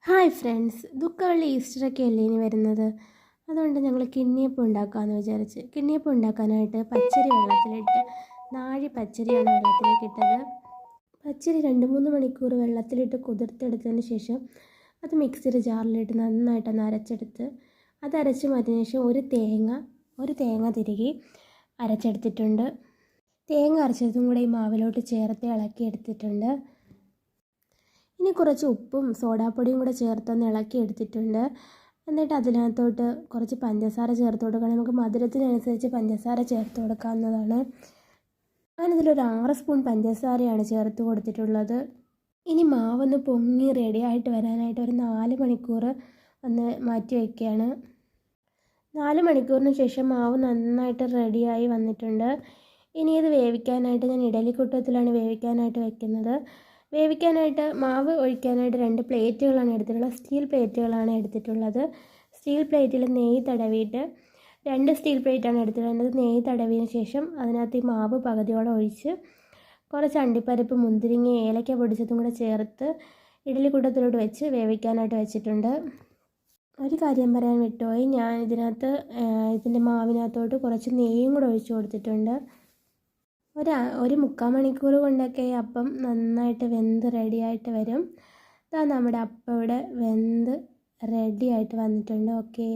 Hi friends, ദുഃഖവെള്ളി ഈസ്റ്ററൊക്കെ അല്ലേ ഇനി വരുന്നത്. അതുകൊണ്ട് ഞങ്ങൾ കിണ്ണിയപ്പം ഉണ്ടാക്കാമെന്ന് വിചാരിച്ച്. കിണ്ണിയപ്പം ഉണ്ടാക്കാനായിട്ട് പച്ചരി വെള്ളത്തിലിട്ട്, നാഴി പച്ചരിയാണ് വെള്ളത്തിലേക്ക് ഇട്ടത്. പച്ചരി 2-3 മണിക്കൂർ വെള്ളത്തിലിട്ട് കുതിർത്തെടുത്തതിന് ശേഷം അത് മിക്സിയുടെ ജാറിലിട്ട് നന്നായിട്ടൊന്ന് അരച്ചെടുത്ത്, അത് അരച്ച് മാറ്റിയതിന് ശേഷം ഒരു തേങ്ങ തിരുകി അരച്ചെടുത്തിട്ടുണ്ട്. തേങ്ങ അരച്ചതും കൂടെ ഈ മാവിലോട്ട് ചേർത്ത് ഇളക്കി എടുത്തിട്ടുണ്ട്. ഇനി കുറച്ച് ഉപ്പും സോഡാപ്പൊടിയും കൂടെ ചേർത്തൊന്ന് ഇളക്കി എടുത്തിട്ടുണ്ട്. എന്നിട്ട് അതിനകത്തോട്ട് കുറച്ച് പഞ്ചസാര ചേർത്ത് കൊടുക്കണം. നമുക്ക് മധുരത്തിനനുസരിച്ച് പഞ്ചസാര ചേർത്ത് കൊടുക്കാവുന്നതാണ്. ഞാനിതിലൊരു 6 സ്പൂൺ പഞ്ചസാരയാണ് ചേർത്ത് കൊടുത്തിട്ടുള്ളത്. ഇനി മാവൊന്ന് പൊങ്ങി റെഡിയായിട്ട് വരാനായിട്ട് ഒരു 4 മണിക്കൂർ ഒന്ന് മാറ്റി വയ്ക്കുകയാണ്. 4 മണിക്കൂറിന് ശേഷം മാവ് നന്നായിട്ട് റെഡിയായി വന്നിട്ടുണ്ട്. ഇനി ഇത് വേവിക്കാനായിട്ട് ഞാൻ ഇഡലിക്കുട്ടത്തിലാണ് വേവിക്കാനായിട്ട് വെക്കുന്നത്. വേവിക്കാനായിട്ട് മാവ് ഒഴിക്കാനായിട്ട് 2 പ്ലേറ്റുകളാണ് എടുത്തിട്ടുള്ളത്. സ്റ്റീൽ പ്ലേറ്റുകളാണ് എടുത്തിട്ടുള്ളത്. സ്റ്റീൽ പ്ലേറ്റിൽ നെയ്യ് തടവിയിട്ട് 2 സ്റ്റീൽ പ്ലേറ്റാണ് എടുത്തിട്ടുള്ളത്. നെയ്യ് തടവിയതിന് ശേഷം അതിനകത്ത് ഈ മാവ് പകുതിയോടെ ഒഴിച്ച് കുറച്ച് അണ്ടിപ്പരിപ്പ്, മുന്തിരിങ്ങ, ഏലക്ക പൊടിച്ചതും കൂടെ ചേർത്ത് ഇഡലിക്കുട്ടത്തിലോട്ട് വെച്ച് വേവിക്കാനായിട്ട് വെച്ചിട്ടുണ്ട്. ഒരു കാര്യം പറയാൻ വിട്ടുപോയി, ഞാൻ ഇതിൻ്റെ മാവിനകത്തോട്ട് കുറച്ച് നെയ്യും കൂടെ ഒഴിച്ച് കൊടുത്തിട്ടുണ്ട്. ഒരു 3/4 മണിക്കൂർ കൊണ്ടൊക്കെ അപ്പം നന്നായിട്ട് വെന്ത് റെഡിയായിട്ട് വരും. ഇതാ നമ്മുടെ അപ്പം ഇവിടെ വെന്ത് റെഡിയായിട്ട് വന്നിട്ടുണ്ട്. ഓക്കെ.